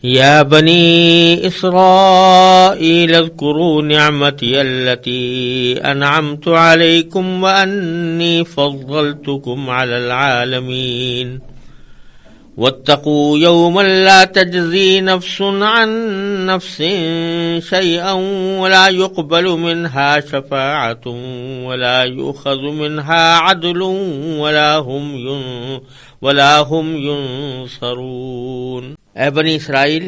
يا بني إسرائيل اذكروا نعمتي التي أنعمت عليكم وأني فضلتكم على العالمين واتقوا يوما لا تجزي نفس عن نفس شيئا ولا يقبل منها شفاعة ولا يؤخذ منها عدل ولا هم ينصرون۔ اے بنی اسرائیل،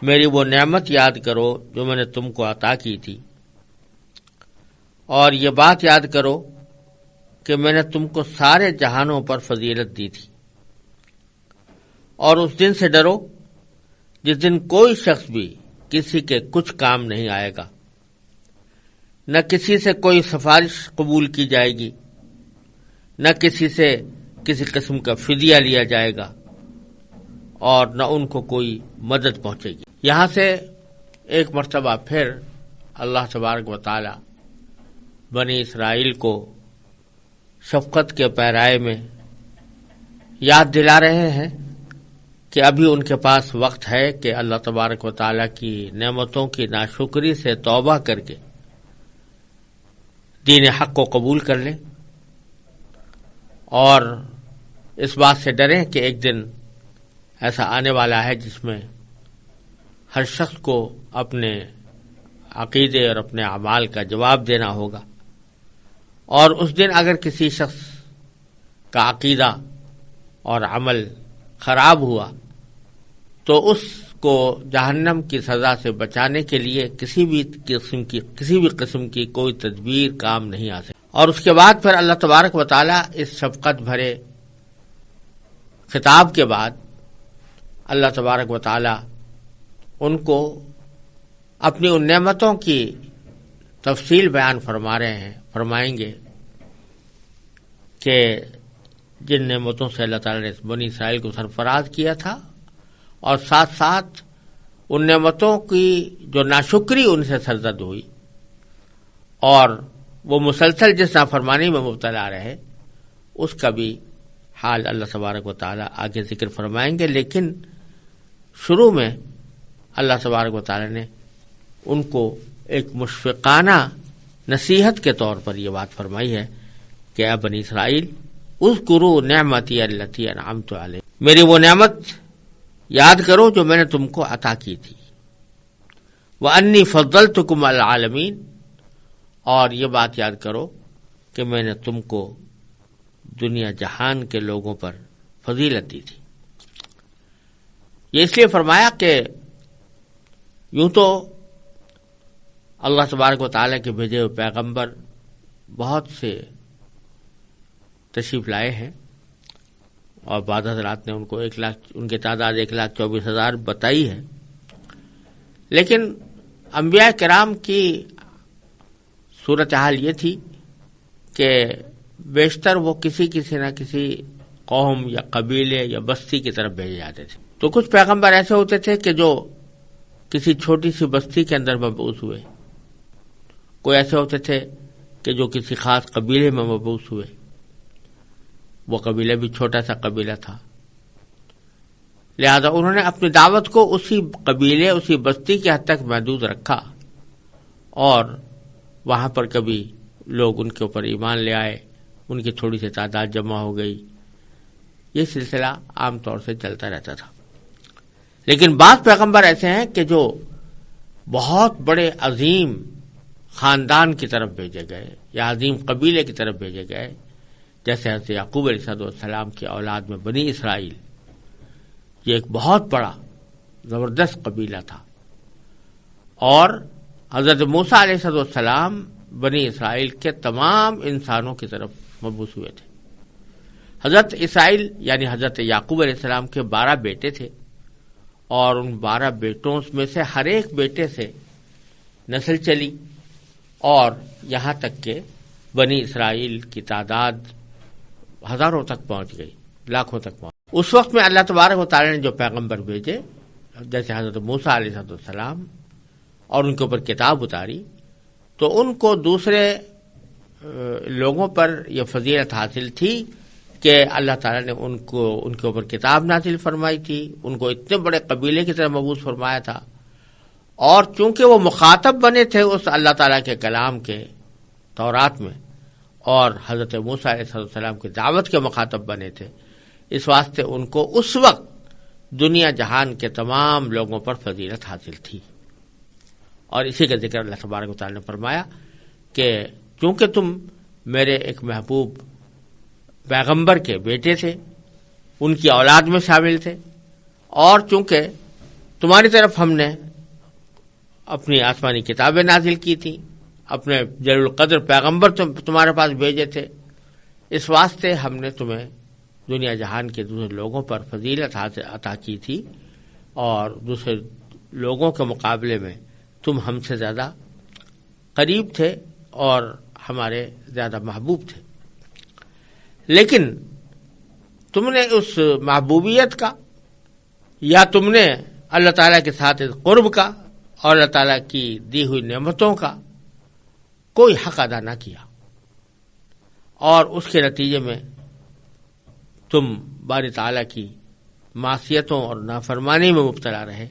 میری وہ نعمت یاد کرو جو میں نے تم کو عطا کی تھی، اور یہ بات یاد کرو کہ میں نے تم کو سارے جہانوں پر فضیلت دی تھی، اور اس دن سے ڈرو جس دن کوئی شخص بھی کسی کے کچھ کام نہیں آئے گا، نہ کسی سے کوئی سفارش قبول کی جائے گی، نہ کسی سے کسی قسم کا فدیہ لیا جائے گا، اور نہ ان کو کوئی مدد پہنچے گی۔ یہاں سے ایک مرتبہ پھر اللہ تبارک و تعالی بنی اسرائیل کو شفقت کے پیرائے میں یاد دلا رہے ہیں کہ ابھی ان کے پاس وقت ہے کہ اللہ تبارک و تعالی کی نعمتوں کی ناشکری سے توبہ کر کے دین حق کو قبول کر لیں، اور اس بات سے ڈریں کہ ایک دن ایسا آنے والا ہے جس میں ہر شخص کو اپنے عقیدے اور اپنے اعمال کا جواب دینا ہوگا، اور اس دن اگر کسی شخص کا عقیدہ اور عمل خراب ہوا تو اس کو جہنم کی سزا سے بچانے کے لیے کسی بھی قسم کی کوئی تدبیر کام نہیں آ سکتی۔ اور اس کے بعد پھر اللہ تبارک و تعالی اس شفقت بھرے خطاب کے بعد اللہ تبارک و تعالی ان کو اپنی ان نعمتوں کی تفصیل بیان فرمائیں گے کہ جن نعمتوں سے اللہ تعالی نے بنی اسرائیل کو سرفراز کیا تھا، اور ساتھ ساتھ ان نعمتوں کی جو ناشکری ان سے سرزد ہوئی اور وہ مسلسل جس نافرمانی میں مبتلا رہے، اس کا بھی حال اللہ تبارک و تعالی آگے ذکر فرمائیں گے۔ لیکن شروع میں اللہ تبارک و تعالی نے ان کو ایک مشفقانہ نصیحت کے طور پر یہ بات فرمائی ہے کہ اے بنی اسرائیل اذکروا نعمتی التی انعمت علیکم، میری وہ نعمت یاد کرو جو میں نے تم کو عطا کی تھی، وانی فضلتکم علی العالمین، اور یہ بات یاد کرو کہ میں نے تم کو دنیا جہان کے لوگوں پر فضیلت دی تھی۔ یہ اس لیے فرمایا کہ یوں تو اللہ تبارک و تعالیٰ کے بھیجے ہوئے پیغمبر بہت سے تشریف لائے ہیں، اور بعض حضرات نے ان کی تعداد 1,24,000 بتائی ہے، لیکن انبیاء کرام کی صورتحال یہ تھی کہ بیشتر وہ کسی نہ کسی قوم یا قبیلے یا بستی کی طرف بھیجے جاتے تھے۔ تو کچھ پیغمبر ایسے ہوتے تھے کہ جو کسی چھوٹی سی بستی کے اندر مبعوث ہوئے، کوئی ایسے ہوتے تھے کہ جو کسی خاص قبیلے میں مبعوث ہوئے، وہ قبیلہ بھی چھوٹا سا قبیلہ تھا، لہذا انہوں نے اپنی دعوت کو اسی قبیلے اسی بستی کے حد تک محدود رکھا، اور وہاں پر کبھی لوگ ان کے اوپر ایمان لے آئے، ان کی تھوڑی سی تعداد جمع ہو گئی، یہ سلسلہ عام طور سے چلتا رہتا تھا۔ لیکن بعض پیغمبر ایسے ہیں کہ جو بہت بڑے عظیم خاندان کی طرف بھیجے گئے یا عظیم قبیلے کی طرف بھیجے گئے، جیسے حضرت یعقوب علیہ السلام کی اولاد میں بنی اسرائیل، یہ ایک بہت بڑا زبردست قبیلہ تھا، اور حضرت موسیٰ علیہ السلام بنی اسرائیل کے تمام انسانوں کی طرف مبعوث ہوئے تھے۔ حضرت اسرائیل یعنی حضرت یعقوب علیہ السلام کے 12 بیٹے تھے، اور ان 12 بیٹوں میں سے ہر ایک بیٹے سے نسل چلی، اور یہاں تک کہ بنی اسرائیل کی تعداد ہزاروں تک پہنچ گئی، لاکھوں تک پہنچ گئی۔ اس وقت میں اللہ تبارک و تعالی نے جو پیغمبر بھیجے، جیسے حضرت موسیٰ علیہ السلام، اور ان کے اوپر کتاب اتاری، تو ان کو دوسرے لوگوں پر یہ فضیلت حاصل تھی کہ اللہ تعالیٰ نے ان کے اوپر کتاب نازل فرمائی تھی، ان کو اتنے بڑے قبیلے کی طرح مبعوث فرمایا تھا، اور چونکہ وہ مخاطب بنے تھے اس اللہ تعالیٰ کے کلام کے تورات میں، اور حضرت موسیٰ علیہ السلام کی دعوت کے مخاطب بنے تھے، اس واسطے ان کو اس وقت دنیا جہان کے تمام لوگوں پر فضیلت حاصل تھی۔ اور اسی کا ذکر اللہ تبارک و تعالیٰ نے فرمایا کہ چونکہ تم میرے ایک محبوب پیغمبر کے بیٹے تھے، ان کی اولاد میں شامل تھے، اور چونکہ تمہاری طرف ہم نے اپنی آسمانی کتابیں نازل کی تھیں، اپنے جلیل القدر پیغمبر تمہارے پاس بھیجے تھے، اس واسطے ہم نے تمہیں دنیا جہان کے دوسرے لوگوں پر فضیلت عطا کی تھی، اور دوسرے لوگوں کے مقابلے میں تم ہم سے زیادہ قریب تھے اور ہمارے زیادہ محبوب تھے۔ لیکن تم نے اس محبوبیت کا یا تم نے اللہ تعالیٰ کے ساتھ قرب کا اور اللہ تعالیٰ کی دی ہوئی نعمتوں کا کوئی حق ادا نہ کیا، اور اس کے نتیجے میں تم باری تعالیٰ کی معصیتوں اور نافرمانی میں مبتلا رہے،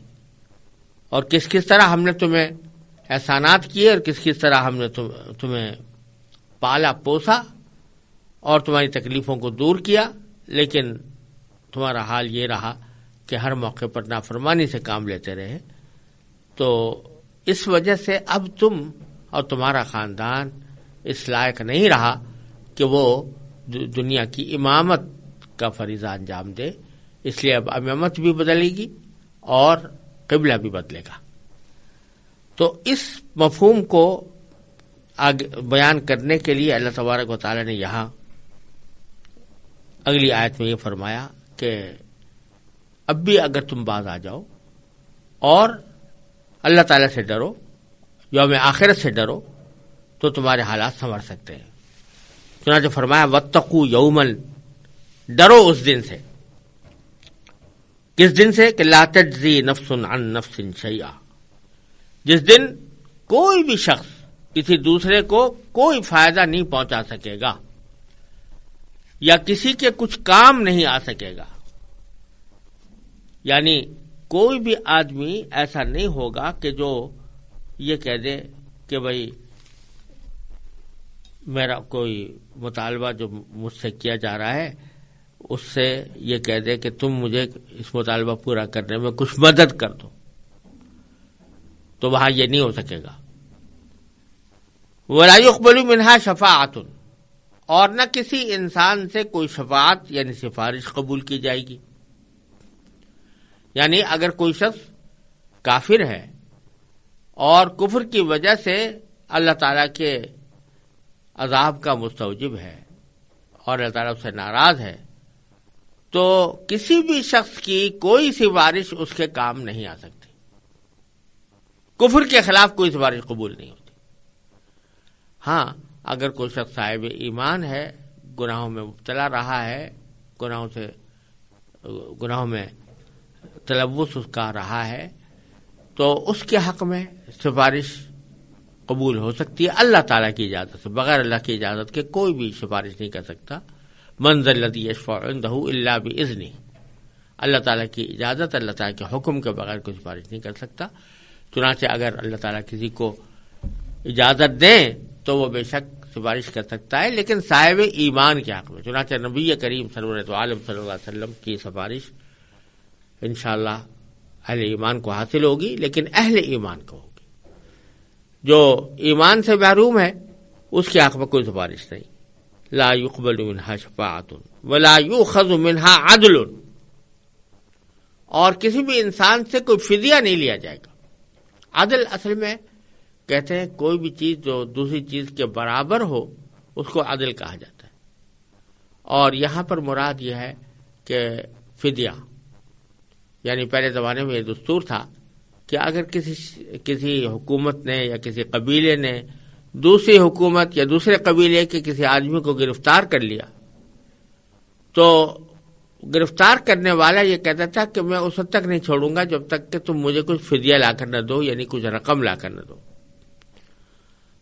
اور کس طرح ہم نے تمہیں احسانات کیے اور کس طرح ہم نے تمہیں پالا پوسا اور تمہاری تکلیفوں کو دور کیا، لیکن تمہارا حال یہ رہا کہ ہر موقع پر نافرمانی سے کام لیتے رہے۔ تو اس وجہ سے اب تم اور تمہارا خاندان اس لائق نہیں رہا کہ وہ دنیا کی امامت کا فریضہ انجام دے، اس لیے اب امامت بھی بدلے گی اور قبلہ بھی بدلے گا۔ تو اس مفہوم کو بیان کرنے کے لیے اللہ تبارک و تعالیٰ نے یہاں اگلی آیت میں یہ فرمایا کہ اب بھی اگر تم باز آ جاؤ اور اللہ تعالیٰ سے ڈرو، یوم آخرت سے ڈرو، تو تمہارے حالات سنور سکتے ہیں۔ چنانچہ فرمایا واتقوا یوما، ڈرو اس دن سے۔ کس دن سے؟ کہ لا تجزی نفس عن نفس شیئا، جس دن کوئی بھی شخص کسی دوسرے کو کوئی فائدہ نہیں پہنچا سکے گا یا کسی کے کچھ کام نہیں آ سکے گا۔ یعنی کوئی بھی آدمی ایسا نہیں ہوگا کہ جو یہ کہہ دے کہ بھئی میرا کوئی مطالبہ جو مجھ سے کیا جا رہا ہے اس سے یہ کہہ دے کہ تم مجھے اس مطالبہ پورا کرنے میں کچھ مدد کر دو، تو وہاں یہ نہیں ہو سکے گا۔ وَلَا يُقْبَلُ مِنْهَا شَفَاعَةٌ، اور نہ کسی انسان سے کوئی شفاعت یعنی سفارش قبول کی جائے گی۔ یعنی اگر کوئی شخص کافر ہے اور کفر کی وجہ سے اللہ تعالیٰ کے عذاب کا مستوجب ہے اور اللہ تعالیٰ اس سے ناراض ہے، تو کسی بھی شخص کی کوئی سفارش اس کے کام نہیں آ سکتی۔ کفر کے خلاف کوئی سفارش قبول نہیں ہوتی۔ ہاں، اگر کوئی شخص صاحب ایمان ہے، گناہوں میں مبتلا رہا ہے، گناہوں میں تلوث اس کا رہا ہے، تو اس کے حق میں سفارش قبول ہو سکتی ہے اللہ تعالیٰ کی اجازت سے۔ بغیر اللہ کی اجازت کے کوئی بھی سفارش نہیں کر سکتا۔ من ذا الذی یشفع عندہ الا باذنہ، اللہ تعالیٰ کی اجازت، اللہ تعالیٰ کے حکم کے بغیر کوئی سفارش نہیں کر سکتا۔ چنانچہ اگر اللہ تعالیٰ کسی کو اجازت دیں تو وہ بے شک سفارش کر سکتا ہے، لیکن صاحب ایمان کے حق میں۔ چنانچہ نبی کریم سرورت عالم صلی اللہ علیہ وسلم کی سفارش انشاءاللہ اہل ایمان کو حاصل ہوگی، لیکن اہل ایمان کو ہوگی۔ جو ایمان سے محروم ہے اس کے حق میں کوئی سفارش نہیں۔ لا يقبل منها شفاعۃ ولا يؤخذ منها عدل، اور کسی بھی انسان سے کوئی فدیہ نہیں لیا جائے گا۔ عدل اصل میں کہتے ہیں کوئی بھی چیز جو دوسری چیز کے برابر ہو اس کو عدل کہا جاتا ہے، اور یہاں پر مراد یہ ہے کہ فدیہ، یعنی پہلے زمانے میں یہ دستور تھا کہ اگر کسی حکومت نے یا کسی قبیلے نے دوسری حکومت یا دوسرے قبیلے کے کسی آدمی کو گرفتار کر لیا، تو گرفتار کرنے والا یہ کہتا تھا کہ میں اس وقت تک نہیں چھوڑوں گا جب تک کہ تم مجھے کچھ فدیہ لا کر نہ دو، یعنی کچھ رقم لا کر نہ دو۔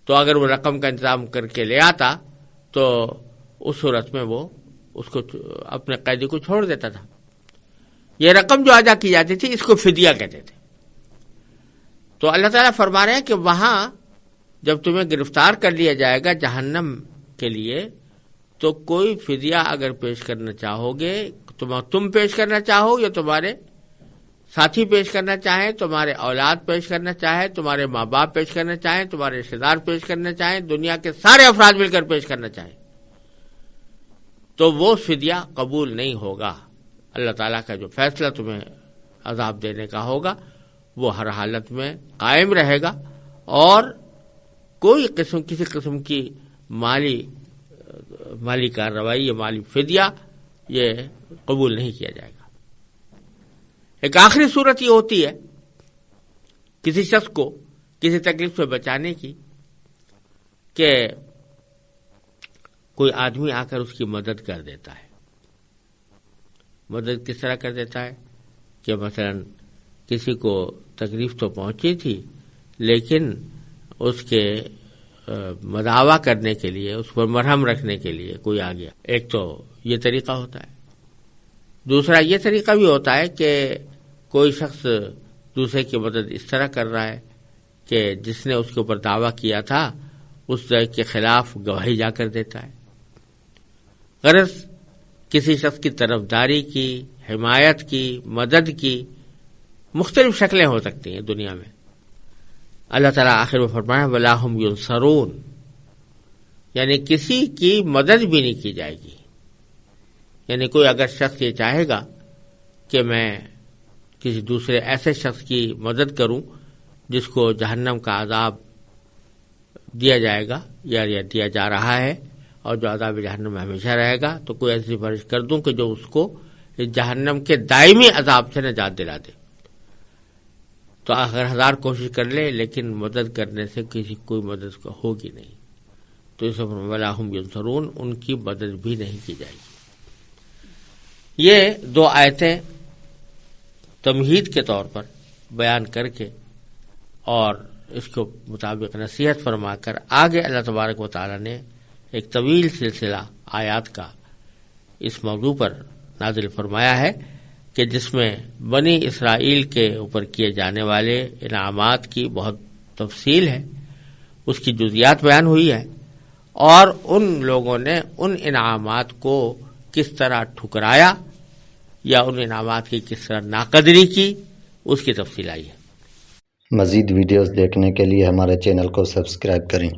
تو اگر وہ رقم کا انتظام کر کے لے آتا تو اس صورت میں وہ اس کو اپنے قیدی کو چھوڑ دیتا تھا. یہ رقم جو ادا کی جاتی تھی اس کو فدیہ کہتے تھے. تو اللہ تعالیٰ فرما رہے ہیں کہ وہاں جب تمہیں گرفتار کر لیا جائے گا جہنم کے لیے تو کوئی فدیہ اگر پیش کرنا چاہو گے، تم پیش کرنا چاہو یا تمہارے ساتھی پیش کرنا چاہیں، تمہارے اولاد پیش کرنا چاہیں، تمہارے ماں باپ پیش کرنا چاہیں، تمہارے رشتے دار پیش کرنا چاہیں، دنیا کے سارے افراد مل کر پیش کرنا چاہیں، تو وہ فدیہ قبول نہیں ہوگا. اللہ تعالیٰ کا جو فیصلہ تمہیں عذاب دینے کا ہوگا وہ ہر حالت میں قائم رہے گا، اور کسی قسم کی مالی کارروائی یا مالی فدیہ یہ قبول نہیں کیا جائے گا. ایک آخری صورت یہ ہوتی ہے کسی شخص کو کسی تکلیف سے بچانے کی کہ کوئی آدمی آ کر اس کی مدد کر دیتا ہے. مدد کس طرح کر دیتا ہے کہ مثلا کسی کو تکلیف تو پہنچی تھی لیکن اس کے مداوا کرنے کے لیے، اس پر مرہم رکھنے کے لیے کوئی آ گیا. ایک تو یہ طریقہ ہوتا ہے. دوسرا یہ طریقہ بھی ہوتا ہے کہ کوئی شخص دوسرے کی مدد اس طرح کر رہا ہے کہ جس نے اس کے اوپر دعویٰ کیا تھا اس کے خلاف گواہی جا کر دیتا ہے. غرض کسی شخص کی طرفداری کی، حمایت کی، مدد کی مختلف شکلیں ہو سکتی ہیں دنیا میں. اللہ تعالیٰ آخر میں فرمایا وَلَا هُمْ يُنصَرُونَ، یعنی کسی کی مدد بھی نہیں کی جائے گی. یعنی کوئی اگر شخص یہ چاہے گا کہ میں کسی دوسرے ایسے شخص کی مدد کروں جس کو جہنم کا عذاب دیا جائے گا یا دیا جا رہا ہے اور جو عذاب جہنم میں ہمیشہ رہے گا، تو کوئی ایسی سفارش کر دوں کہ جو اس کو جہنم کے دائمی عذاب سے نجات دلا دے. تو اگر 1000 کوشش کر لے لیکن مدد کرنے سے کوئی مدد ہوگی نہیں. تو اس وَلَا هُمْ يُنصَرُونَ، ان کی مدد بھی نہیں کی جائے گی. یہ 2 آیتیں تمہید کے طور پر بیان کر کے اور اس کے مطابق نصیحت فرما کر آگے اللہ تبارک و تعالی نے ایک طویل سلسلہ آیات کا اس موضوع پر نازل فرمایا ہے کہ جس میں بنی اسرائیل کے اوپر کیے جانے والے انعامات کی بہت تفصیل ہے، اس کی جزیات بیان ہوئی ہے، اور ان لوگوں نے ان انعامات کو کس طرح ٹھکرایا یا ان انعامات کی کس طرح ناقدری کی، اس کی تفصیل آئی ہے. مزید ویڈیوز دیکھنے کے لیے ہمارے چینل کو سبسکرائب کریں.